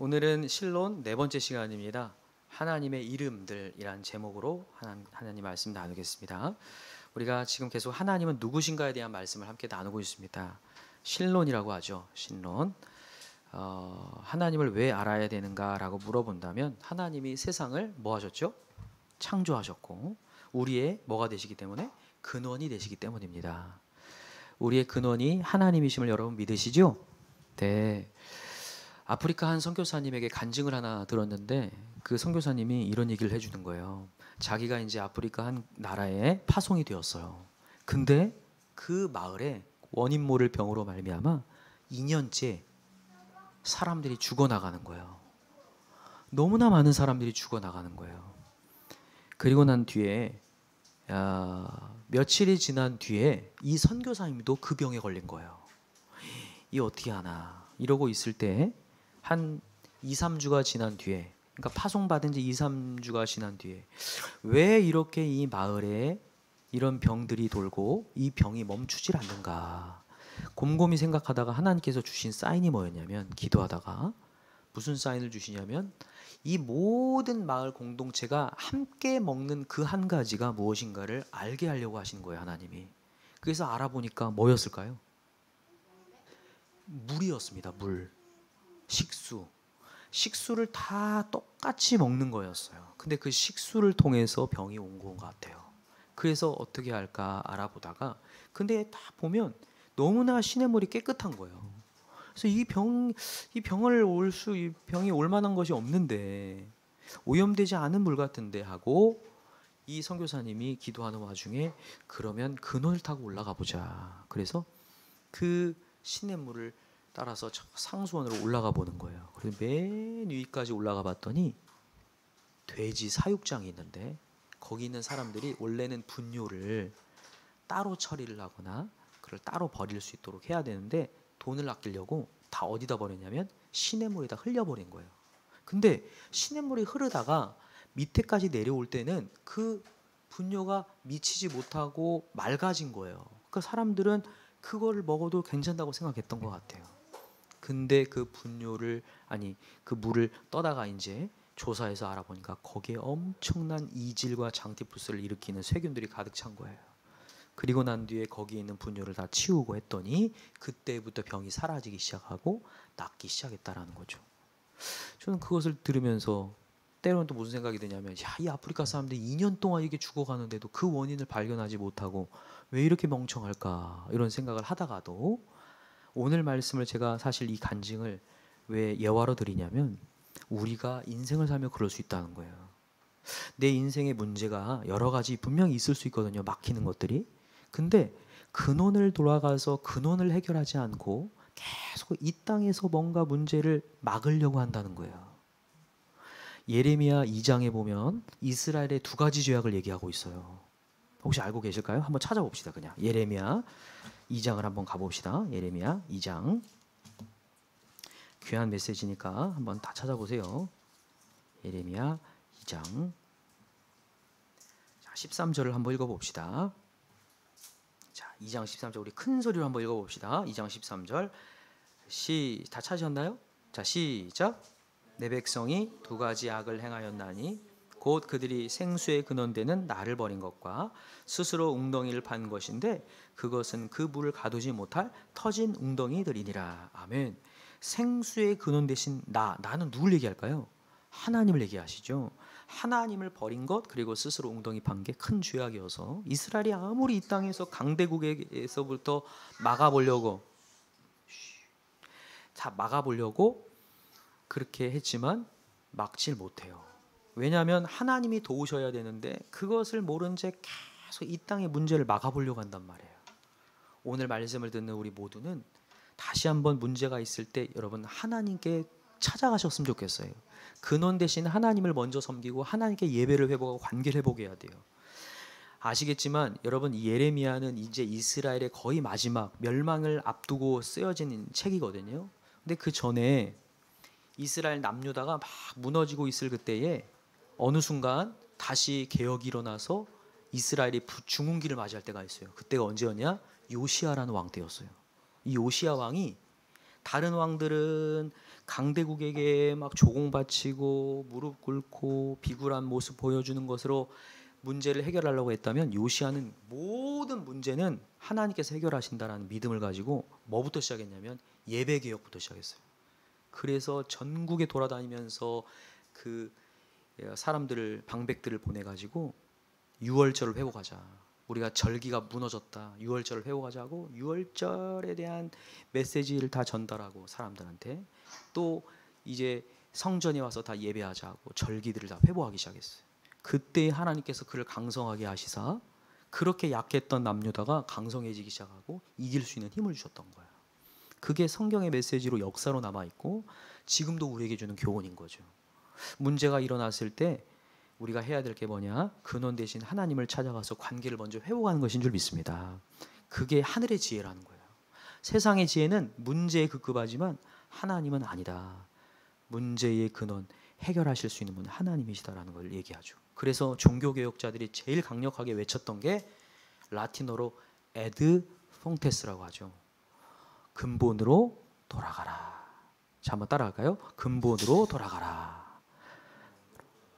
오늘은 실론 네 번째 시간입니다. 하나님의 이름들이란 제목으로 하나님 말씀 나누겠습니다. 우리가 지금 계속 하나님은 누구신가에 대한 말씀을 함께 나누고 있습니다. 실론이라고 하죠. 실론. 하나님을 왜 알아야 되는가라고 물어본다면 하나님이 세상을 뭐 하셨죠? 창조하셨고 우리의 뭐가 되시기 때문에 근원이 되시기 때문입니다. 우리의 근원이 하나님이심을 여러분 믿으시죠? 네. 아프리카 한 선교사님에게 간증을 하나 들었는데 그 선교사님이 이런 얘기를 해주는 거예요. 자기가 이제 아프리카 한 나라에 파송이 되었어요. 근데 그 마을에 원인 모를 병으로 말미암아 2년째 사람들이 죽어나가는 거예요. 너무나 많은 사람들이 죽어나가는 거예요. 그리고 난 뒤에 며칠이 지난 뒤에 이 선교사님도 그 병에 걸린 거예요. 이 어떻게 하나 이러고 있을 때 한 2, 3주가 지난 뒤에, 그러니까 파송받은 지 2, 3주가 지난 뒤에 왜 이렇게 이 마을에 이런 병들이 돌고 이 병이 멈추질 않는가 곰곰이 생각하다가 하나님께서 주신 사인이 뭐였냐면, 기도하다가 무슨 사인을 주시냐면 이 모든 마을 공동체가 함께 먹는 그 한 가지가 무엇인가를 알게 하려고 하신 거예요, 하나님이. 그래서 알아보니까 뭐였을까요? 물이었습니다. 물. 식수를 다 똑같이 먹는 거였어요. 근데 그 식수를 통해서 병이 온 것 같아요. 그래서 어떻게 할까 알아보다가 근데 다 보면 너무나 시냇물이 깨끗한 거예요. 그래서 이 병이 올 만한 것이 없는데 오염되지 않은 물 같은데 하고 이 선교사님이 기도하는 와중에 그러면 근원을 타고 올라가 보자. 그래서 그 시냇물을 따라서 상수원으로 올라가 보는 거예요. 그래서 맨 위까지 올라가 봤더니 돼지 사육장이 있는데 거기 있는 사람들이 원래는 분뇨를 따로 처리를 하거나 그걸 따로 버릴 수 있도록 해야 되는데 돈을 아끼려고 다 어디다 버렸냐면 시냇물에다 흘려버린 거예요. 근데 시냇물이 흐르다가 밑에까지 내려올 때는 그 분뇨가 미치지 못하고 맑아진 거예요. 그러니까 사람들은 그거를 먹어도 괜찮다고 생각했던 것 같아요. 근데 그 그 물을 떠다가 이제 조사해서 알아보니까 거기에 엄청난 이질과 장티푸스를 일으키는 세균들이 가득 찬 거예요. 그리고 난 뒤에 거기에 있는 분뇨를 다 치우고 했더니 그때부터 병이 사라지기 시작하고 낫기 시작했다라는 거죠. 저는 그것을 들으면서 때로는 또 무슨 생각이 드냐면, 이 아프리카 사람들이 2년 동안 이게 죽어가는데도 그 원인을 발견하지 못하고 왜 이렇게 멍청할까 이런 생각을 하다가도 오늘 말씀을 제가 사실 이 간증을 왜 예화로 드리냐면 우리가 인생을 살며 그럴 수 있다는 거예요. 내 인생의 문제가 여러 가지 분명히 있을 수 있거든요. 막히는 것들이. 근데 근원을 돌아가서 근원을 해결하지 않고 계속 이 땅에서 뭔가 문제를 막으려고 한다는 거예요. 예레미야 2장에 보면 이스라엘의 두 가지 죄악을 얘기하고 있어요. 혹시 알고 계실까요? 한번 찾아봅시다. 그냥 예레미야 2장을 한번 가봅시다. 예레미야 2장. 귀한 메시지니까 한번 다 찾아보세요. 예레미야 2장. 자, 13절을 한번 읽어봅시다. 자, 2장 13절 우리 큰 소리로 한번 읽어봅시다. 2장 13절. 다 찾으셨나요? 자, 시작. 내 백성이 두 가지 악을 행하였나니 곧 그들이 생수의 근원되는 나를 버린 것과 스스로 웅덩이를 판 것인데 그것은 그 물을 가두지 못할 터진 웅덩이들이니라. 아멘. 생수의 근원 되신 나는 누굴 얘기할까요? 하나님을 얘기하시죠. 하나님을 버린 것 그리고 스스로 웅덩이 판 게 큰 죄악이어서 이스라엘이 아무리 이 땅에서 강대국에서부터 막아보려고 그렇게 했지만 막질 못해요. 왜냐하면 하나님이 도우셔야 되는데 그것을 모른 채 계속 이 땅의 문제를 막아보려고 한단 말이에요. 오늘 말씀을 듣는 우리 모두는 다시 한번 문제가 있을 때 여러분 하나님께 찾아가셨으면 좋겠어요. 근원 대신 하나님을 먼저 섬기고 하나님께 예배를 회복하고 관계를 회복해야 돼요. 아시겠지만 여러분 예레미야는 이제 이스라엘의 거의 마지막 멸망을 앞두고 쓰여진 책이거든요. 근데 그 전에 이스라엘 남유다가 막 무너지고 있을 그때에 어느 순간 다시 개혁이 일어나서 이스라엘이 중흥기를 맞이할 때가 있어요. 그때가 언제였냐? 요시야라는 왕 때였어요. 이 요시야 왕이 다른 왕들은 강대국에게 막 조공 바치고 무릎 꿇고 비굴한 모습 보여주는 것으로 문제를 해결하려고 했다면, 요시아는 모든 문제는 하나님께서 해결하신다라는 믿음을 가지고 뭐부터 시작했냐면 예배 개혁부터 시작했어요. 그래서 전국에 돌아다니면서 그 사람들을, 방백들을 보내 가지고 유월절을 회복하자. 우리가 절기가 무너졌다. 유월절을 회복하자고 유월절에 대한 메시지를 다 전달하고 사람들한테, 또 이제 성전에 와서 다 예배하자고 절기들을 다 회복하기 시작했어요. 그때 하나님께서 그를 강성하게 하시사 그렇게 약했던 남유다가 강성해지기 시작하고 이길 수 있는 힘을 주셨던 거예요. 그게 성경의 메시지로 역사로 남아있고 지금도 우리에게 주는 교훈인 거죠. 문제가 일어났을 때 우리가 해야 될 게 뭐냐? 근원 대신 하나님을 찾아가서 관계를 먼저 회복하는 것인 줄 믿습니다. 그게 하늘의 지혜라는 거예요. 세상의 지혜는 문제에 급급하지만 하나님은 아니다. 문제의 근원, 해결하실 수 있는 분은 하나님이시다라는 걸 얘기하죠. 그래서 종교개혁자들이 제일 강력하게 외쳤던 게 라틴어로 에드 퐁테스라고 하죠. 근본으로 돌아가라. 자, 한번 따라할까요? 근본으로 돌아가라.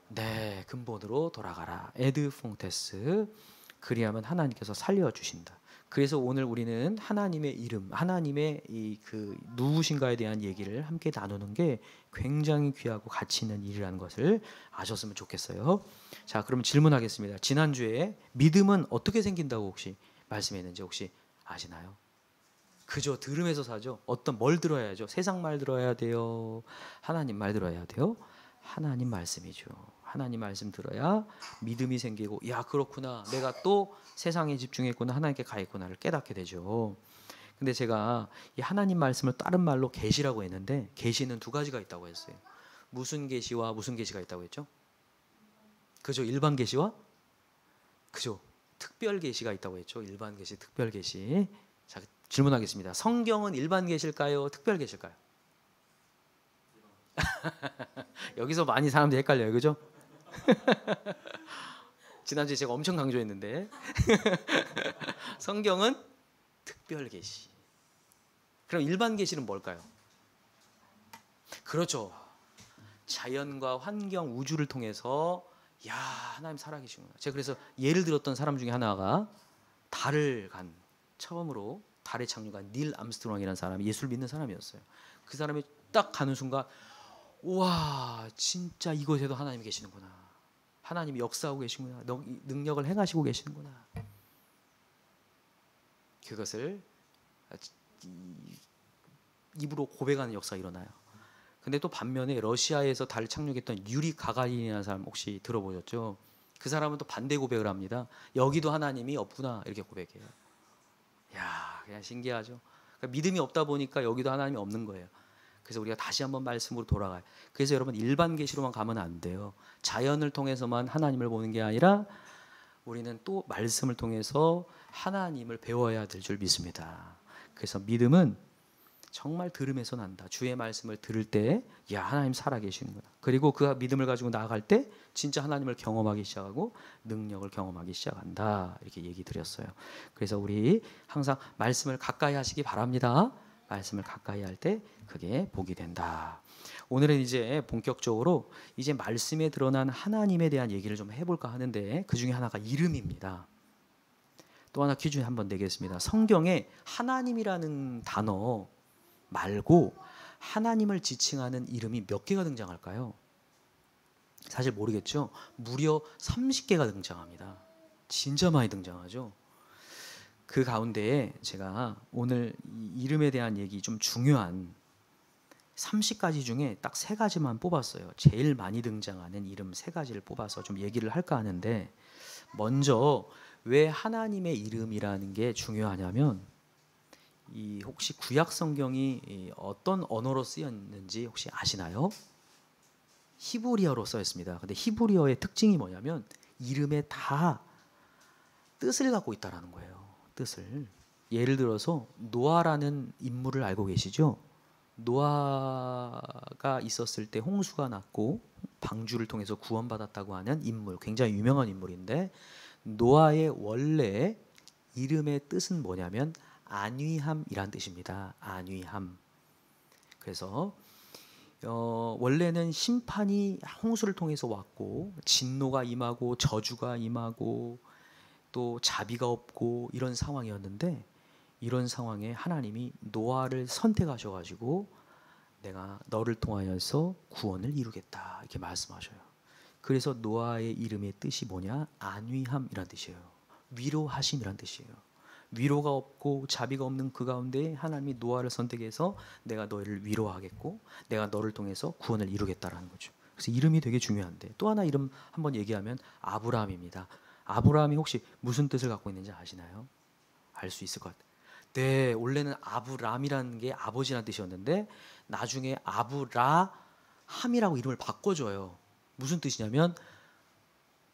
네, 근본으로 돌아가라. 에드 퐁테스. 그리하면 하나님께서 살려주신다. 그래서 오늘 우리는 하나님의 이름, 하나님의 그 누구신가에 대한 얘기를 함께 나누는 게 굉장히 귀하고 가치 있는 일이라는 것을 아셨으면 좋겠어요. 자, 그럼 질문하겠습니다. 지난주에 믿음은 어떻게 생긴다고 혹시 말씀했는지 혹시 아시나요? 그저 들으면서 사죠. 뭘 들어야죠? 세상 말 들어야 돼요? 하나님 말 들어야 돼요? 하나님 말씀이죠. 하나님 말씀 들어야 믿음이 생기고, 야, 그렇구나, 내가 또 세상에 집중했구나, 하나님께 가 있구나를 깨닫게 되죠. 근데 제가 이 하나님 말씀을 다른 말로 계시라고 했는데, 계시는 두 가지가 있다고 했어요. 무슨 계시와 무슨 계시가 있다고 했죠? 그죠? 일반 계시와 그죠? 특별 계시가 있다고 했죠. 일반 계시, 특별 계시. 자, 질문하겠습니다. 성경은 일반 계시일까요? 특별 계시일까요? 여기서 많이 사람들이 헷갈려요. 그죠? 지난주에 제가 엄청 강조했는데 성경은 특별 계시. 그럼 일반 계시는 뭘까요? 그렇죠. 자연과 환경, 우주를 통해서 야, 하나님 살아계시구나. 제가 그래서 예를 들었던 사람 중에 하나가 달을 간, 처음으로 달에 착륙한 닐 암스트롱이라는 사람이, 예수를 믿는 사람이었어요. 그 사람이 딱 가는 순간, 와, 진짜 이곳에도 하나님이 계시는구나. 하나님이 역사하고 계시구나. 능력을 행하시고 계시는구나. 그것을 입으로 고백하는 역사가 일어나요. 근데 또 반면에 러시아에서 달을 착륙했던 유리 가가린이라는 사람 혹시 들어보셨죠? 그 사람은 또 반대 고백을 합니다. 여기도 하나님이 없구나, 이렇게 고백해요. 야, 그냥 신기하죠. 그러니까 믿음이 없다 보니까 여기도 하나님이 없는 거예요. 그래서 우리가 다시 한번 말씀으로 돌아가요. 그래서 여러분, 일반 계시로만 가면 안 돼요. 자연을 통해서만 하나님을 보는 게 아니라 우리는 또 말씀을 통해서 하나님을 배워야 될 줄 믿습니다. 그래서 믿음은 정말 들음에서 난다. 주의 말씀을 들을 때, 야, 하나님 살아계시는구나. 그리고 그 믿음을 가지고 나아갈 때 진짜 하나님을 경험하기 시작하고 능력을 경험하기 시작한다. 이렇게 얘기 드렸어요. 그래서 우리 항상 말씀을 가까이 하시기 바랍니다. 말씀을 가까이 할 때 그게 복이 된다. 오늘은 이제 본격적으로 이제 말씀에 드러난 하나님에 대한 얘기를 좀 해볼까 하는데, 그 중에 하나가 이름입니다. 또 하나 퀴즈 한번 내겠습니다. 성경에 하나님이라는 단어 말고 하나님을 지칭하는 이름이 몇 개가 등장할까요? 사실 모르겠죠. 무려 30개가 등장합니다. 진짜 많이 등장하죠. 그 가운데에 제가 오늘 이 이름에 대한 얘기, 좀 중요한 30가지 중에 딱 3가지만 뽑았어요. 제일 많이 등장하는 이름 3가지를 뽑아서 좀 얘기를 할까 하는데, 먼저 왜 하나님의 이름이라는 게 중요하냐면, 이 혹시 구약 성경이 어떤 언어로 쓰였는지 혹시 아시나요? 히브리어로 써있습니다. 근데 히브리어의 특징이 뭐냐면 이름에 다 뜻을 갖고 있다라는 거예요. 뜻을. 예를 들어서 노아라는 인물을 알고 계시죠? 노아가 있었을 때 홍수가 났고 방주를 통해서 구원받았다고 하는 인물, 굉장히 유명한 인물인데, 노아의 원래 이름의 뜻은 뭐냐면 안위함이란 뜻입니다. 안위함. 그래서 원래는 심판이 홍수를 통해서 왔고 진노가 임하고 저주가 임하고 또 자비가 없고 이런 상황이었는데, 이런 상황에 하나님이 노아를 선택하셔가지고 내가 너를 통하여서 구원을 이루겠다 이렇게 말씀하셔요. 그래서 노아의 이름의 뜻이 뭐냐? 안위함이란 뜻이에요. 위로하심이란 뜻이에요. 위로가 없고 자비가 없는 그 가운데 하나님이 노아를 선택해서 내가 너희를 위로하겠고 내가 너를 통해서 구원을 이루겠다라는 거죠. 그래서 이름이 되게 중요한데, 또 하나 이름 한번 얘기하면 아브라함입니다. 아브라함이 혹시 무슨 뜻을 갖고 있는지 아시나요? 알 수 있을 것 같아요. 네, 원래는 아브람이라는 게 아버지라는 뜻이었는데 나중에 아브라함이라고 이름을 바꿔줘요. 무슨 뜻이냐면,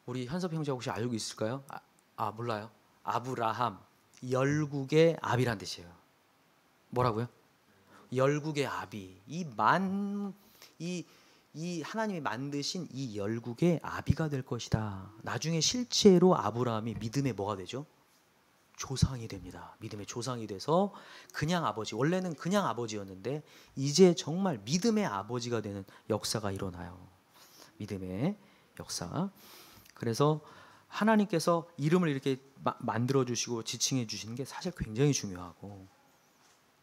우리 현섭 형제 혹시 알고 있을까요? 몰라요. 아브라함, 열국의 아비란 뜻이에요. 뭐라고요? 열국의 아비. 이 하나님이 만드신 이 열국의 아비가 될 것이다. 나중에 실제로 아브라함이 믿음의 뭐가 되죠? 조상이 됩니다. 믿음의 조상이 돼서 그냥 아버지, 원래는 그냥 아버지였는데 이제 정말 믿음의 아버지가 되는 역사가 일어나요. 믿음의 역사. 그래서 하나님께서 이름을 이렇게 만들어 주시고 지칭해 주시는 게 사실 굉장히 중요하고,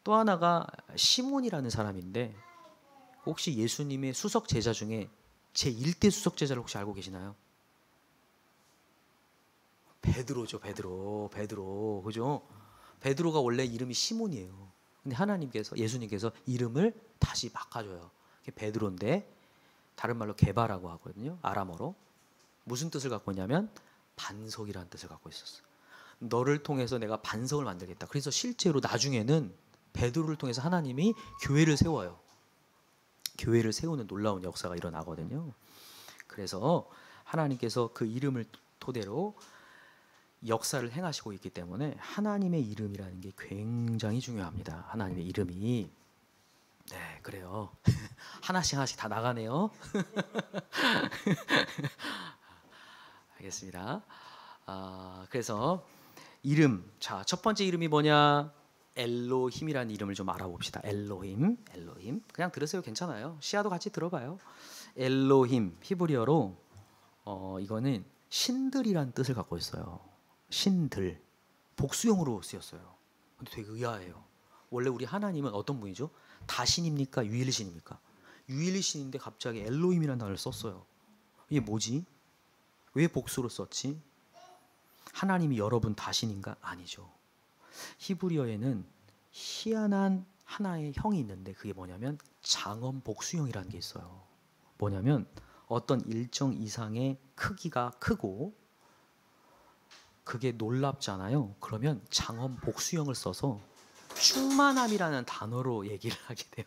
또 하나가 시몬이라는 사람인데, 혹시 예수님의 수석 제자 중에 제1대 수석 제자를 혹시 알고 계시나요? 베드로죠. 베드로. 그죠? 베드로가 원래 이름이 시몬이에요. 근데 하나님께서, 예수님께서 이름을 다시 바꿔줘요. 베드로인데 다른 말로 게바라고 하거든요. 아람어로. 무슨 뜻을 갖고 있냐면 반석이라는 뜻을 갖고 있었어요. 너를 통해서 내가 반석을 만들겠다. 그래서 실제로 나중에는 베드로를 통해서 하나님이 교회를 세워요. 교회를 세우는 놀라운 역사가 일어나거든요. 그래서 하나님께서 그 이름을 토대로 역사를 행하시고 있기 때문에 하나님의 이름이라는 게 굉장히 중요합니다. 하나님의 이름이. 네, 그래요. 하나씩 다 나가네요. 알겠습니다. 그래서 이름. 자, 첫 번째 이름이 뭐냐? 엘로힘이라는 이름을 좀 알아봅시다. 엘로힘. 그냥 들으세요. 괜찮아요. 시아도 같이 들어봐요. 엘로힘. 히브리어로 이거는 신들이라는 뜻을 갖고 있어요. 신들. 복수형으로 쓰였어요. 근데 되게 의아해요. 원래 우리 하나님은 어떤 분이죠? 다신입니까? 유일신입니까? 유일신인데 갑자기 엘로힘이라는 단어를 썼어요. 이게 뭐지? 왜 복수로 썼지? 하나님이 여러분 다신인가? 아니죠. 히브리어에는 희한한 하나의 형이 있는데 그게 뭐냐면 장엄 복수형이라는 게 있어요. 뭐냐면 어떤 일정 이상의 크기가 크고 그게 놀랍잖아요. 그러면 장엄 복수형을 써서 충만함이라는 단어로 얘기를 하게 돼요.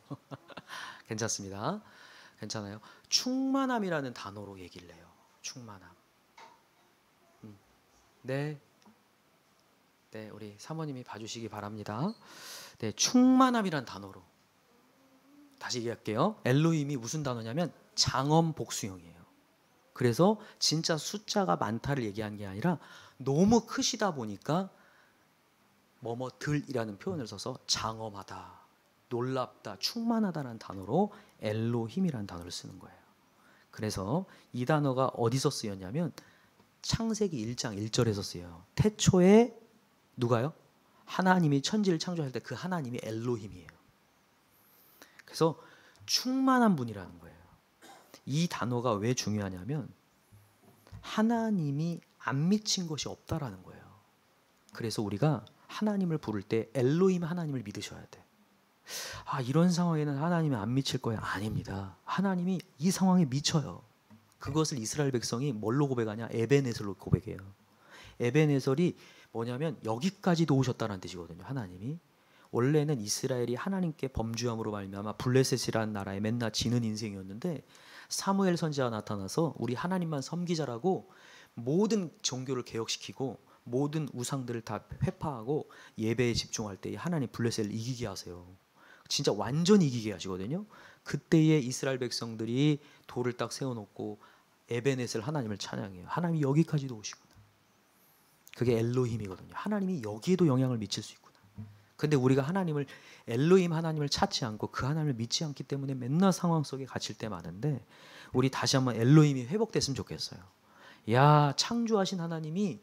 괜찮습니다. 괜찮아요. 충만함이라는 단어로 얘기를 해요. 충만함. 네, 우리 사모님이 봐주시기 바랍니다. 네, 충만함이란 단어로. 다시 얘기할게요. 엘로힘이 무슨 단어냐면 장엄 복수형이에요. 그래서 진짜 숫자가 많다를 얘기한 게 아니라 너무 크시다 보니까 뭐뭐들이라는 표현을 써서 장엄하다, 놀랍다, 충만하다라는 단어로 엘로힘이라는 단어를 쓰는 거예요. 그래서 이 단어가 어디서 쓰였냐면 창세기 1장 1절에서 쓰여요. 태초에 누가요? 하나님이 천지를 창조할 때 그 하나님이 엘로힘이에요. 그래서 충만한 분이라는 거예요. 이 단어가 왜 중요하냐면 하나님이 안 미친 것이 없다라는 거예요. 그래서 우리가 하나님을 부를 때 엘로힘 하나님을 믿으셔야 돼. 이런 상황에는 하나님이 안 미칠 거야. 아닙니다. 하나님이 이 상황에 미쳐요. 그것을 이스라엘 백성이 뭘로 고백하냐? 에벤에셀로 고백해요. 에벤에셀이 뭐냐면 여기까지 도우셨다는 뜻이거든요. 하나님이. 원래는 이스라엘이 하나님께 범죄함으로 말미암아 블레셋이라는 나라에 맨날 지는 인생이었는데 사무엘 선지자가 나타나서 우리 하나님만 섬기자라고 모든 종교를 개혁시키고 모든 우상들을 다 회파하고 예배에 집중할 때 하나님 블레셋을 이기게 하세요. 진짜 완전히 이기게 하시거든요. 그때의 이스라엘 백성들이 돌을 딱 세워놓고 에벤에셀 하나님을 찬양해요. 하나님이 여기까지도 오시구나. 그게 엘로힘이거든요. 하나님이 여기에도 영향을 미칠 수 있구나. 근데 우리가 하나님을 엘로힘 하나님을 찾지 않고 그 하나님을 믿지 않기 때문에 맨날 상황 속에 갇힐 때 많은데 우리 다시 한번 엘로힘이 회복됐으면 좋겠어요. 야, 창조하신 하나님이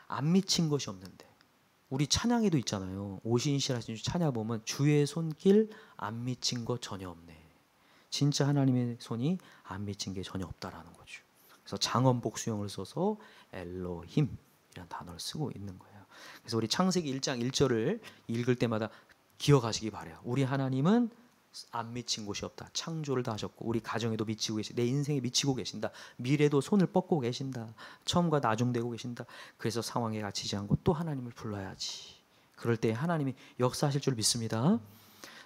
안 미친 것이 없는데 우리 찬양에도 있잖아요. 오신실하신 주 찬양 보면 주의 손길 안 미친 것 전혀 없네. 진짜 하나님의 손이 안 미친 게 전혀 없다라는 거죠. 그래서 장언복 수형을 써서 엘로힘이라는 단어를 쓰고 있는 거예요. 그래서 우리 창세기 1장 1절을 읽을 때마다 기억하시기 바라요. 우리 하나님은 안 미친 곳이 없다. 창조를 다 하셨고 우리 가정에도 미치고 계신다. 내 인생에 미치고 계신다. 미래도 손을 뻗고 계신다. 처음과 나중되고 계신다. 그래서 상황에 갇히지 않고 또 하나님을 불러야지. 그럴 때 하나님이 역사하실 줄 믿습니다.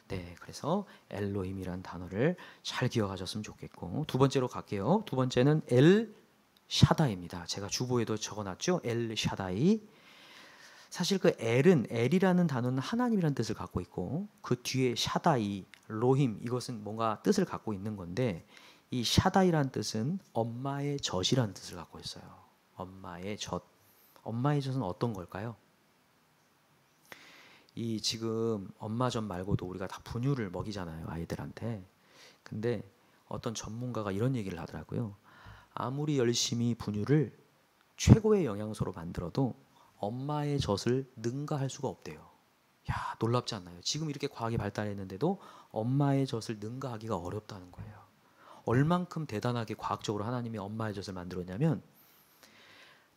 네, 그래서 엘로힘이라는 단어를 잘 기억하셨으면 좋겠고 두 번째로 갈게요. 두 번째는 엘 샤다이입니다. 제가 주보에도 적어놨죠. 엘 샤다이. 사실 그 엘이라는 단어는 하나님이라는 뜻을 갖고 있고 그 뒤에 샤다이, 로힘 이것은 뭔가 뜻을 갖고 있는 건데 이 샤다이라는 뜻은 엄마의 젖이라는 뜻을 갖고 있어요. 엄마의 젖. 엄마의 젖은 어떤 걸까요? 이 지금 엄마 젖 말고도 우리가 다 분유를 먹이잖아요, 아이들한테. 근데 어떤 전문가가 이런 얘기를 하더라고요. 아무리 열심히 분유를 최고의 영양소로 만들어도 엄마의 젖을 능가할 수가 없대요. 야, 놀랍지 않나요? 지금 이렇게 과학이 발달했는데도 엄마의 젖을 능가하기가 어렵다는 거예요. 얼만큼 대단하게 과학적으로 하나님이 엄마의 젖을 만들었냐면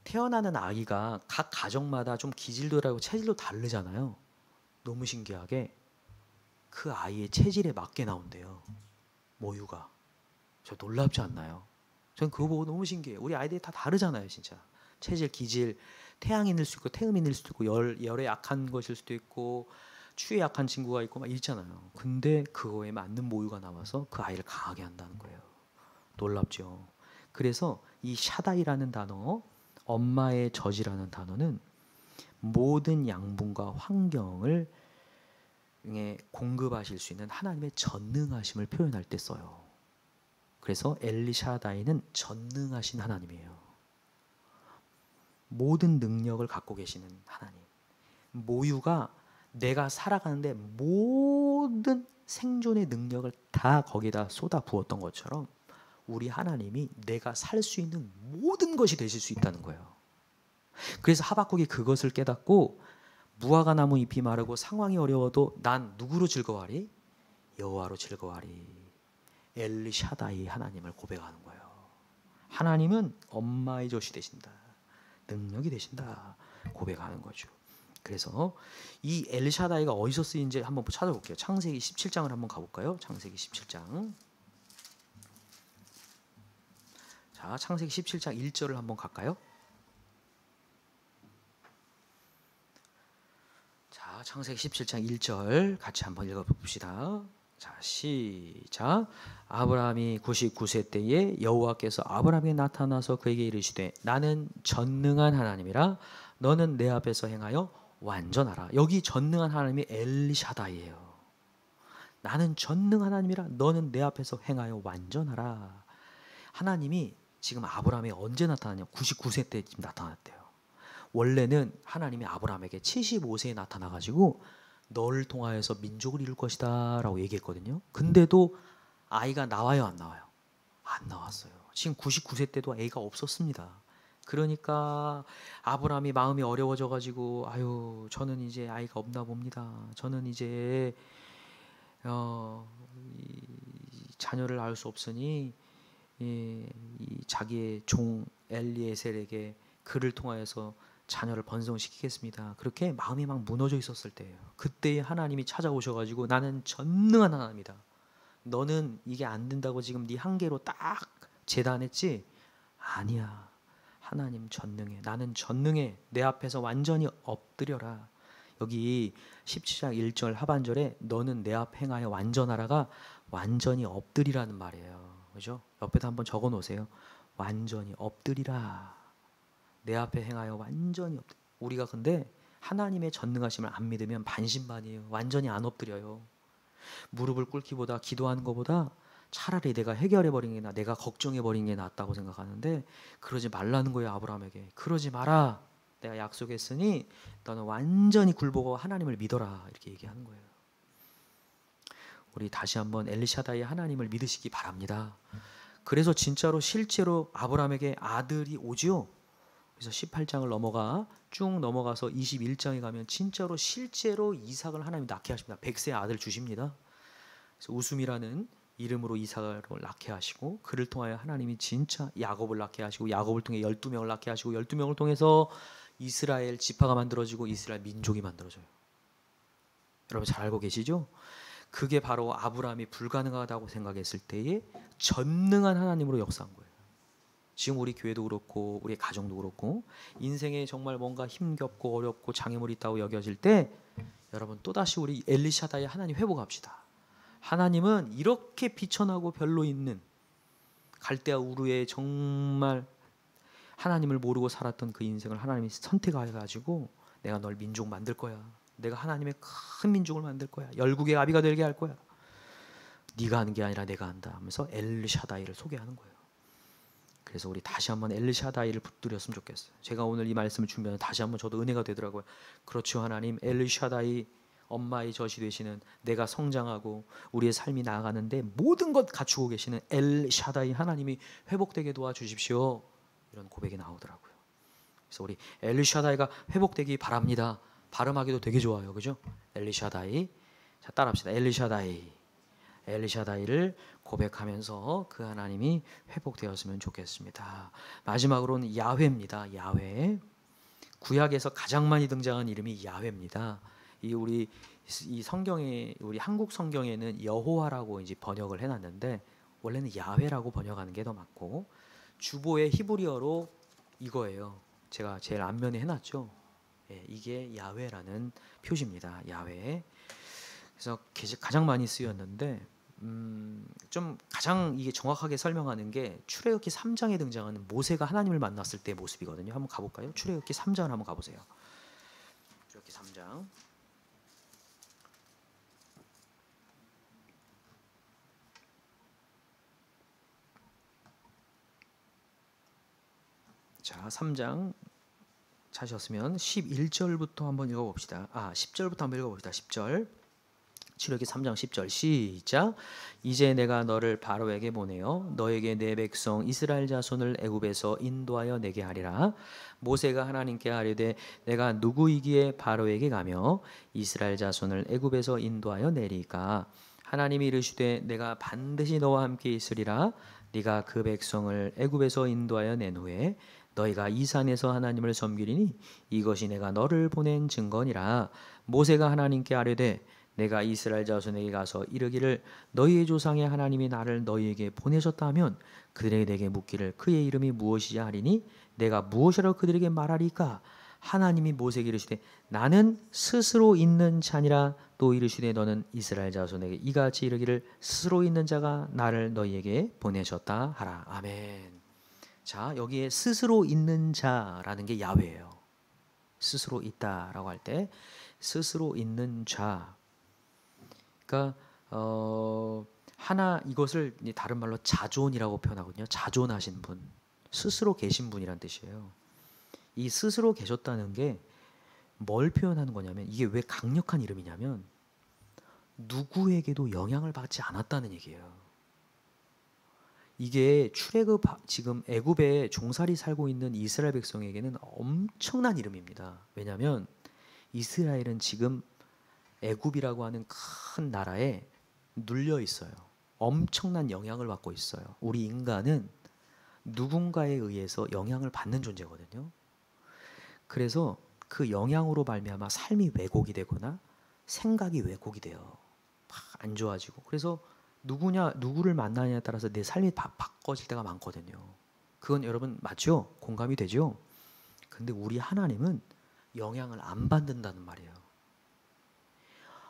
태어나는 아기가 각 가정마다 좀 기질도 다르고 체질도 다르잖아요. 너무 신기하게 그 아이의 체질에 맞게 나온대요. 모유가. 저 놀랍지 않나요? 전 그거 보고 너무 신기해요. 우리 아이들이 다 다르잖아요, 진짜. 체질, 기질, 태양인일 수도 있고 태음인일 수도 있고 열에 약한 것일 수도 있고 추위에 약한 친구가 있고 막 있잖아요. 근데 그거에 맞는 모유가 나와서 그 아이를 강하게 한다는 거예요. 놀랍죠. 그래서 이 샤다이라는 단어, 엄마의 젖이라는 단어는 모든 양분과 환경을 공급하실 수 있는 하나님의 전능하심을 표현할 때 써요. 그래서 엘리샤다이는 전능하신 하나님이에요. 모든 능력을 갖고 계시는 하나님. 모유가 내가 살아가는데 모든 생존의 능력을 다 거기다 쏟아 부었던 것처럼 우리 하나님이 내가 살 수 있는 모든 것이 되실 수 있다는 거예요. 그래서 하박국이 그것을 깨닫고 무화과 나무 잎이 마르고 상황이 어려워도 난 누구로 즐거워하리? 여호와로 즐거워하리. 엘리샤다이 하나님을 고백하는 거예요. 하나님은 엄마의 젖이 되신다. 능력이 되신다. 고백하는 거죠. 그래서 이 엘샤다이가 어디서 쓰인지 한번 찾아볼게요. 창세기 17장을 한번 가볼까요? 창세기 17장. 자, 창세기 17장 1절을 한번 갈까요? 자, 창세기 17장 1절 같이 한번 읽어봅시다. 자, 시작. 아브라함이 99세 때에 여호와께서 아브라함에게 나타나서 그에게 이르시되 나는 전능한 하나님이라 너는 내 앞에서 행하여 완전하라. 여기 전능한 하나님이 엘리샤다이예요. 나는 전능한 하나님이라 너는 내 앞에서 행하여 완전하라. 하나님이 지금 아브라함에게 언제 나타나냐? 99세 때 지금 나타났대요. 원래는 하나님이 아브라함에게 75세에 나타나가지고 너를 통하여서 민족을 이룰 것이다 라고 얘기했거든요. 근데도 아이가 나와요, 안 나와요? 안 나왔어요. 지금 99세 때도 애가 없었습니다. 그러니까 아브라함이 마음이 어려워져가지고 아유 저는 이제 아이가 없나 봅니다. 저는 이제 자녀를 낳을 수 없으니 이 자기의 종 엘리에셀에게 그를 통하여서 자녀를 번성시키겠습니다. 그렇게 마음이 막 무너져 있었을 때예요. 그때 하나님이 찾아오셔가지고 나는 전능한 하나님이다. 너는 이게 안 된다고 지금 네 한계로 딱 재단했지? 아니야. 하나님 전능해. 나는 전능해. 내 앞에서 완전히 엎드려라. 여기 17장 1절 하반절에 너는 내 앞 행하여 완전하라가 완전히 엎드리라는 말이에요. 그죠? 옆에다 한번 적어 놓으세요. 완전히 엎드리라. 내 앞에 행하여 완전히 엎드려. 우리가 근데 하나님의 전능하심을 안 믿으면 반신반의해요. 완전히 안 엎드려요. 무릎을 꿇기보다 기도하는 것보다 차라리 내가 해결해버린 게 내가 걱정해버린 게 낫다고 생각하는데 그러지 말라는 거예요. 아브라함에게. 그러지 마라. 내가 약속했으니 너는 완전히 굴복하고 하나님을 믿어라. 이렇게 얘기하는 거예요. 우리 다시 한번 엘샤다이 하나님을 믿으시기 바랍니다. 그래서 진짜로 실제로 아브라함에게 아들이 오지요. 그래서 18장을 넘어가 쭉 넘어가서 21장에 가면 진짜로 실제로 이삭을 하나님이 낳게 하십니다. 100세 아들 주십니다. 그래서 웃음이라는 이름으로 이삭을 낳게 하시고, 그를 통하여 하나님이 진짜 야곱을 낳게 하시고, 야곱을 통해 12명을 낳게 하시고, 12명을 통해서 이스라엘 지파가 만들어지고 이스라엘 민족이 만들어져요. 여러분 잘 알고 계시죠? 그게 바로 아브라함이 불가능하다고 생각했을 때에 전능한 하나님으로 역사한 거예요. 지금 우리 교회도 그렇고 우리 가정도 그렇고 인생에 정말 뭔가 힘겹고 어렵고 장애물이 있다고 여겨질 때 여러분 또다시 우리 엘리샤다의 하나님 회복합시다. 하나님은 이렇게 비천하고 별로 있는 갈대아 우르에 정말 하나님을 모르고 살았던 그 인생을 하나님이 선택해가지고 내가 널 민족 만들 거야. 내가 하나님의 큰 민족을 만들 거야. 열국의 아비가 되게 할 거야. 네가 하는 게 아니라 내가 한다 하면서 엘샤다이를 소개하는 거예요. 그래서 우리 다시 한번 엘샤다이를 붙들었으면 좋겠어요. 제가 오늘 이 말씀을 준비하면 다시 한번 저도 은혜가 되더라고요. 그렇죠 하나님, 엘샤다이 엄마의 젖이 되시는, 내가 성장하고 우리의 삶이 나아가는데 모든 것 갖추고 계시는 엘샤다이 하나님이 회복되게 도와주십시오. 이런 고백이 나오더라고요. 그래서 우리 엘샤다이가 회복되기 바랍니다. 발음하기도 되게 좋아요. 그죠? 엘리샤다이. 자, 따라합시다. 엘리샤다이. 엘리샤다이를 고백하면서 그 하나님이 회복되었으면 좋겠습니다. 마지막으로는 야훼입니다. 야훼. 구약에서 가장 많이 등장한 이름이 야훼입니다. 이 성경에, 우리 한국 성경에는 여호와라고 이제 번역을 해놨는데 원래는 야훼라고 번역하는 게 더 맞고, 주보의 히브리어로 이거예요. 제가 제일 앞면에 해놨죠. 이게 야훼라는 표시입니다. 야훼. 그래서 가장 많이 쓰였는데 좀 가장 이게 정확하게 설명하는 게 출애굽기 3장에 등장하는 모세가 하나님을 만났을 때의 모습이거든요. 한번 가볼까요? 출애굽기 3장을 한번 가보세요. 출애굽기 3장. 자, 3장 찾으셨으면 11절부터 한번 읽어봅시다. 10절부터 한번 읽어봅시다. 10절. 출애굽기 3장 10절 시작. 이제 내가 너를 바로에게 보내어 너에게 내 백성 이스라엘 자손을 애굽에서 인도하여 내게 하리라. 모세가 하나님께 아뢰되 내가 누구이기에 바로에게 가며 이스라엘 자손을 애굽에서 인도하여 내리까. 하나님이 이르시되 내가 반드시 너와 함께 있으리라. 네가 그 백성을 애굽에서 인도하여 낸 후에 너희가 이 산에서 하나님을 섬기리니 이것이 내가 너를 보낸 증거니라. 모세가 하나님께 아뢰되 내가 이스라엘 자손에게 가서 이르기를 너희의 조상의 하나님이 나를 너희에게 보내셨다 하면 그들에게 내게 묻기를 그의 이름이 무엇이냐 하리니 내가 무엇이라고 그들에게 말하리까. 하나님이 모세에게 이르시되 나는 스스로 있는 자니라. 또 이르시되 너는 이스라엘 자손에게 이같이 이르기를 스스로 있는 자가 나를 너희에게 보내셨다 하라. 아멘. 자, 여기에 스스로 있는 자라는 게 야훼예요. 스스로 있다라고 할 때 스스로 있는 자. 그러니까 이것을 다른 말로 자존이라고 표현하거든요. 자존하신 분, 스스로 계신 분이란 뜻이에요. 이 스스로 계셨다는 게 뭘 표현하는 거냐면, 이게 왜 강력한 이름이냐면 누구에게도 영향을 받지 않았다는 얘기예요. 이게 출애굽, 지금 애굽에 종살이 살고 있는 이스라엘 백성에게는 엄청난 이름입니다. 왜냐하면 이스라엘은 지금 애굽이라고 하는 큰 나라에 눌려 있어요. 엄청난 영향을 받고 있어요. 우리 인간은 누군가에 의해서 영향을 받는 존재거든요. 그래서 그 영향으로 말미암아 삶이 왜곡이 되거나 생각이 왜곡이 돼요. 막 안 좋아지고. 그래서 누구를 만나냐에 따라서 내 삶이 바꿔질 때가 많거든요. 그건 여러분 맞죠? 공감이 되죠? 근데 우리 하나님은 영향을 안 받는다는 말이에요.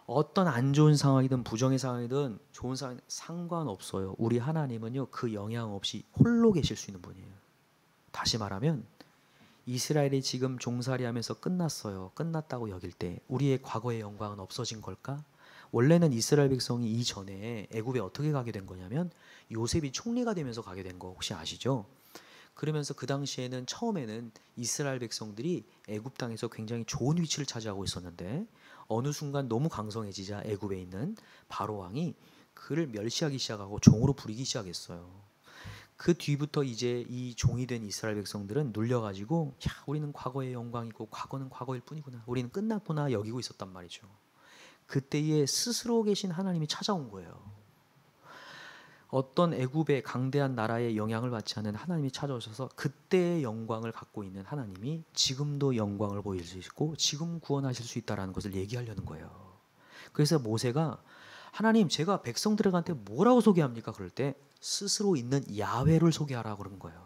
어떤 안 좋은 상황이든 부정의 상황이든 좋은 상황 상관없어요. 우리 하나님은요, 그 영향 없이 홀로 계실 수 있는 분이에요. 다시 말하면 이스라엘이 지금 종살이하면서 끝났다고 여길 때 우리의 과거의 영광은 없어진 걸까? 원래는 이스라엘 백성이 이전에 애굽에 어떻게 가게 된 거냐면 요셉이 총리가 되면서 가게 된 거 혹시 아시죠? 그러면서 그 당시에는 처음에는 이스라엘 백성들이 애굽 땅에서 굉장히 좋은 위치를 차지하고 있었는데 어느 순간 너무 강성해지자 애굽에 있는 바로 왕이 그를 멸시하기 시작하고 종으로 부리기 시작했어요. 그 뒤부터 이제 이 종이 된 이스라엘 백성들은 눌려가지고 야, 우리는 과거의 영광이고 과거는 과거일 뿐이구나. 우리는 끝났구나 여기고 있었단 말이죠. 그때에 스스로 계신 하나님이 찾아온 거예요. 어떤 애굽의 강대한 나라의 영향을 받지 않은 하나님이 찾아오셔서 그때의 영광을 갖고 있는 하나님이 지금도 영광을 보일 수 있고 지금 구원하실 수 있다는 것을 얘기하려는 거예요. 그래서 모세가 하나님 제가 백성들한테 뭐라고 소개합니까? 그럴 때 스스로 있는 야훼를 소개하라고 그런 거예요.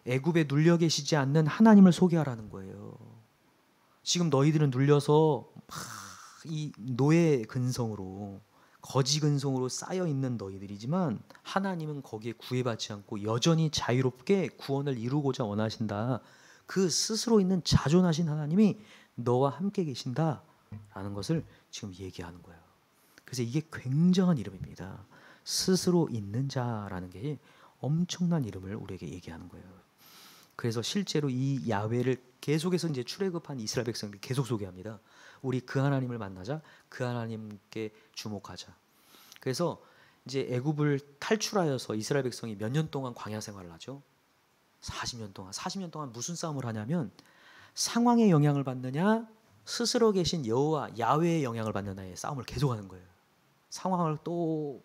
애굽에 눌려 계시지 않는 하나님을 소개하라는 거예요. 지금 너희들은 눌려서 이 노예 근성으로 거지 근성으로 쌓여 있는 너희들이지만 하나님은 거기에 구애받지 않고 여전히 자유롭게 구원을 이루고자 원하신다. 그 스스로 있는 자존하신 하나님이 너와 함께 계신다라는 것을 지금 얘기하는 거예요. 그래서 이게 굉장한 이름입니다. 스스로 있는 자라는 게 엄청난 이름을 우리에게 얘기하는 거예요. 그래서 실제로 이 야훼를 계속해서 이제 출애굽한 이스라엘 백성들이 계속 소개합니다. 우리 그 하나님을 만나자, 그 하나님께 주목하자. 그래서 이제 애굽을 탈출하여서 이스라엘 백성이 몇 년 동안 광야 생활을 하죠. 40년 동안. 40년 동안 무슨 싸움을 하냐면 상황의 영향을 받느냐, 스스로 계신 여호와 야훼의 영향을 받느냐의 싸움을 계속하는 거예요. 상황을 또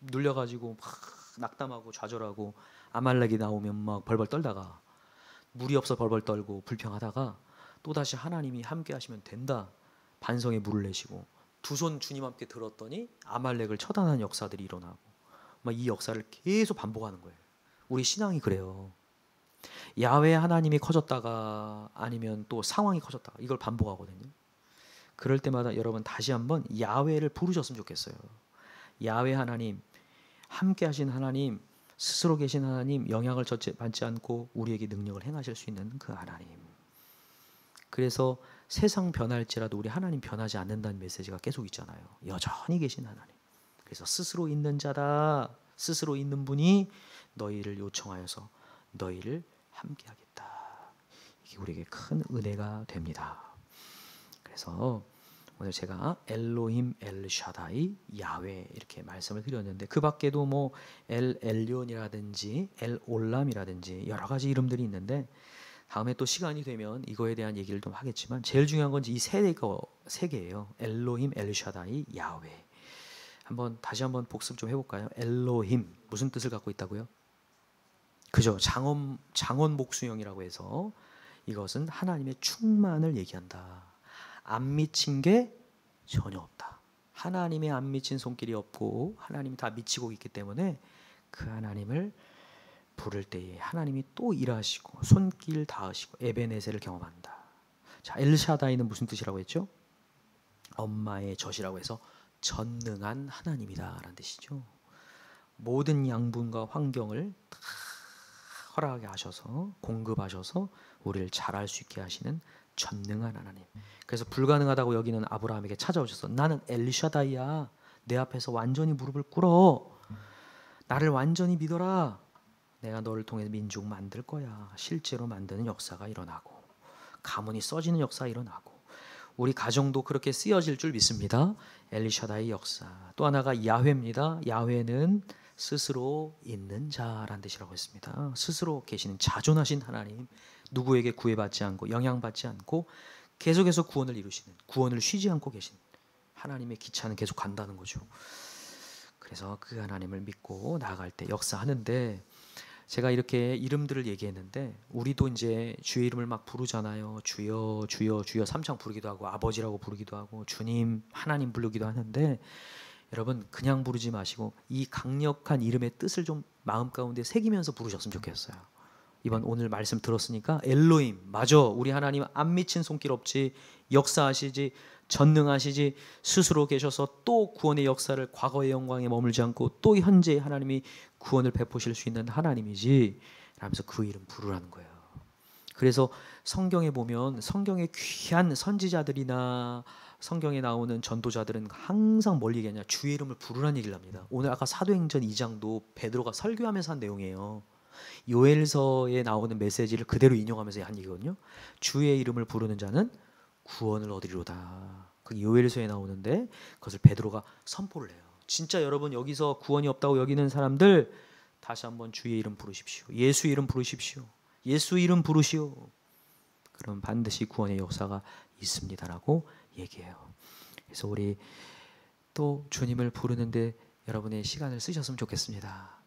눌려가지고 막 낙담하고 좌절하고 아말렉이 나오면 막 벌벌 떨다가 물이 없어 벌벌 떨고 불평하다가 또다시 하나님이 함께 하시면 된다. 반성에 물을 내시고 두 손 주님 함께 들었더니 아말렉을 처단하는 역사들이 일어나고 막 이 역사를 계속 반복하는 거예요. 우리 신앙이 그래요. 야훼 하나님이 커졌다가 아니면 또 상황이 커졌다가 이걸 반복하거든요. 그럴 때마다 여러분 다시 한번 야훼를 부르셨으면 좋겠어요. 야훼 하나님, 함께 하신 하나님, 스스로 계신 하나님, 영향을 받지 않고 우리에게 능력을 행하실 수 있는 그 하나님. 그래서 세상 변할지라도 우리 하나님 변하지 않는다는 메시지가 계속 있잖아요. 여전히 계신 하나님. 그래서 스스로 있는 자다. 스스로 있는 분이 너희를 요청하여서 너희를 함께 하겠다. 이게 우리에게 큰 은혜가 됩니다. 그래서 오늘 제가 엘로힘 엘샤다이 야훼 이렇게 말씀을 드렸는데 그 밖에도 뭐 엘 엘리온이라든지 엘 올람이라든지 여러 가지 이름들이 있는데 다음에 또 시간이 되면 이거에 대한 얘기를 좀 하겠지만 제일 중요한 건 이 세 개예요. 엘로힘 엘샤다이 야훼. 다시 한번 복습 좀 해볼까요? 엘로힘 무슨 뜻을 갖고 있다고요? 그죠? 장원 복수형이라고 해서 이것은 하나님의 충만을 얘기한다. 안 미친 게 전혀 없다. 하나님의 안 미친 손길이 없고 하나님이 다 미치고 있기 때문에 그 하나님을 부를 때에 하나님이 또 일하시고 손길 닿으시고 에베네셀을 경험한다. 자, 엘샤다이는 무슨 뜻이라고 했죠? 엄마의 젖이라고 해서 전능한 하나님이다 라는 뜻이죠. 모든 양분과 환경을 다 허락하게 하셔서 공급하셔서 우리를 잘할 수 있게 하시는 전능한 하나님. 그래서 불가능하다고 여기는 아브라함에게 찾아오셔서 나는 엘샤다이야. 내 앞에서 완전히 무릎을 꿇어. 나를 완전히 믿어라. 내가 너를 통해 민족 만들 거야. 실제로 만드는 역사가 일어나고 가문이 써지는 역사가 일어나고 우리 가정도 그렇게 쓰여질 줄 믿습니다. 엘샤다이 역사. 또 하나가 야훼입니다. 야훼는 스스로 있는 자라는 뜻이라고 했습니다. 스스로 계시는 자존하신 하나님, 누구에게 구애받지 않고 영향받지 않고 계속해서 구원을 이루시는, 구원을 쉬지 않고 계신 하나님의 기차는 계속 간다는 거죠. 그래서 그 하나님을 믿고 나아갈 때 역사하는데 제가 이렇게 이름들을 얘기했는데 우리도 이제 주의 이름을 막 부르잖아요. 주여 주여 주여 삼창 부르기도 하고 아버지라고 부르기도 하고 주님 하나님 부르기도 하는데 여러분 그냥 부르지 마시고 이 강력한 이름의 뜻을 좀 마음 가운데 새기면서 부르셨으면 좋겠어요. 이번 오늘 말씀 들었으니까 엘로힘 맞아. 우리 하나님 안 미친 손길 없지. 역사하시지. 전능하시지. 스스로 계셔서 또 구원의 역사를 과거의 영광에 머물지 않고 또 현재 하나님이 구원을 베푸실 수 있는 하나님이지 라면서 그 이름 부르라는 거예요. 그래서 성경에 보면 성경의 귀한 선지자들이나 성경에 나오는 전도자들은 항상 뭘 얘기하냐 주의 이름을 부르라는 얘기를 합니다. 오늘 아까 사도행전 2장도 베드로가 설교하면서 한 내용이에요. 요엘서에 나오는 메시지를 그대로 인용하면서 한 얘기거든요. 주의 이름을 부르는 자는 구원을 얻으리로다. 그 요엘서에 나오는데 그것을 베드로가 선포를 해요. 진짜 여러분 여기서 구원이 없다고 여기는 사람들 다시 한번 주의 이름 부르십시오. 예수 이름 부르십시오. 예수 이름 부르시오. 그럼 반드시 구원의 역사가 있습니다라고 얘기해요. 그래서 우리 또 주님을 부르는데 여러분의 시간을 쓰셨으면 좋겠습니다.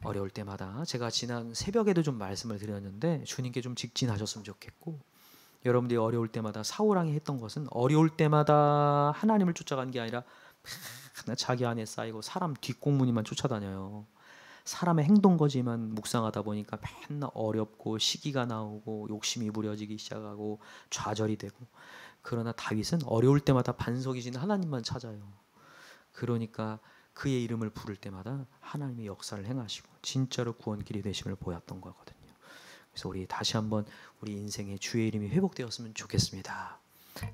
어려울 때마다 제가 지난 새벽에도 좀 말씀을 드렸는데 주님께 좀 직진하셨으면 좋겠고, 여러분들이 어려울 때마다 사울왕이 했던 것은 어려울 때마다 하나님을 쫓아간 게 아니라 맨날 자기 안에 쌓이고 사람 뒷공무니만 쫓아다녀요. 사람의 행동거지만 묵상하다 보니까 맨날 어렵고 시기가 나오고 욕심이 부려지기 시작하고 좌절이 되고, 그러나 다윗은 어려울 때마다 반석이신 하나님만 찾아요. 그러니까 그의 이름을 부를 때마다 하나님의 역사를 행하시고 진짜로 구원길이 되심을 보였던 거거든요. 그래서 우리 다시 한번 우리 인생의 주의 이름이 회복되었으면 좋겠습니다.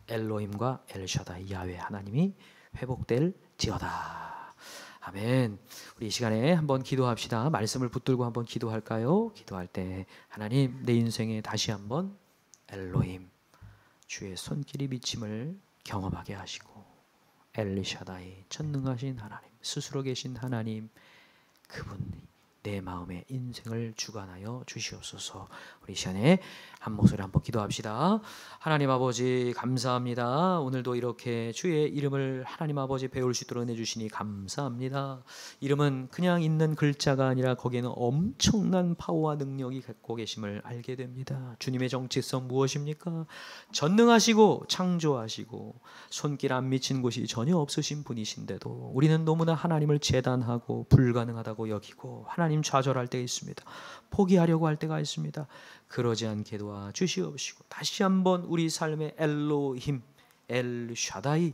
엘로힘과 엘샤다이 야훼 하나님이 회복될지어다. 아멘. 우리 이 시간에 한번 기도합시다. 말씀을 붙들고 한번 기도할까요? 기도할 때 하나님, 내 인생에 다시 한번 엘로힘, 주의 손길이 비침을 경험하게 하시고, 엘리샤다이, 전능하신 하나님, 스스로 계신 하나님, 그분이 내 마음의 인생을 주관하여 주시옵소서. 우리 시간에 한 목소리 한번 기도합시다. 하나님 아버지 감사합니다. 오늘도 이렇게 주의 이름을 하나님 아버지 배울 수 있도록 해주시니 감사합니다. 이름은 그냥 있는 글자가 아니라 거기에는 엄청난 파워와 능력이 갖고 계심을 알게 됩니다. 주님의 정체성 무엇입니까? 전능하시고 창조하시고 손길 안 미친 곳이 전혀 없으신 분이신데도 우리는 너무나 하나님을 제단하고 불가능하다고 여기고 하나님 좌절할 때가 있습니다. 포기하려고 할 때가 있습니다. 그러지 않게 도와주시옵시고 다시 한번 우리 삶의 엘로힘, 엘샤다이,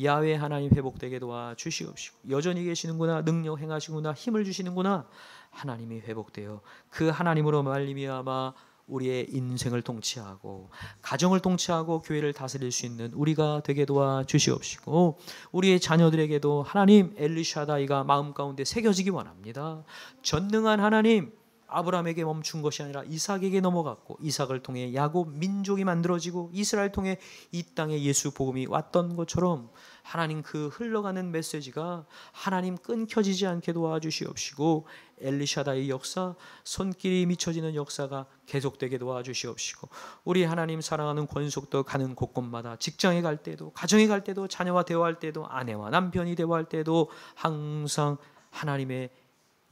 야훼 하나님 회복되게 도와주시옵시고, 여전히 계시는구나, 능력 행하시구나, 힘을 주시는구나, 하나님이 회복되어 그 하나님으로 말미암아 우리의 인생을 통치하고 가정을 통치하고 교회를 다스릴 수 있는 우리가 되게 도와주시옵시고, 우리의 자녀들에게도 하나님 엘리샤다이가 마음 가운데 새겨지기 원합니다. 전능한 하나님, 아브라함에게 멈춘 것이 아니라 이삭에게 넘어갔고 이삭을 통해 야곱 민족이 만들어지고 이스라엘 통해 이 땅에 예수 복음이 왔던 것처럼 하나님 그 흘러가는 메시지가 하나님 끊겨지지 않게 도와주시옵시고, 엘리샤다의 역사, 손길이 미쳐지는 역사가 계속되게 도와주시옵시고, 우리 하나님 사랑하는 권속도 가는 곳곳마다 직장에 갈 때도 가정에 갈 때도 자녀와 대화할 때도 아내와 남편이 대화할 때도 항상 하나님의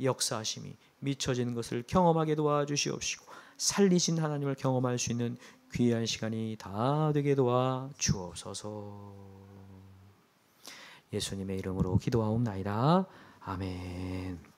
역사하심이 미쳐지는 것을 경험하게 도와주시옵시고 살리신 하나님을 경험할 수 있는 귀한 시간이 다 되게 도와주옵소서. 예수님의 이름으로 기도하옵나이다. 아멘.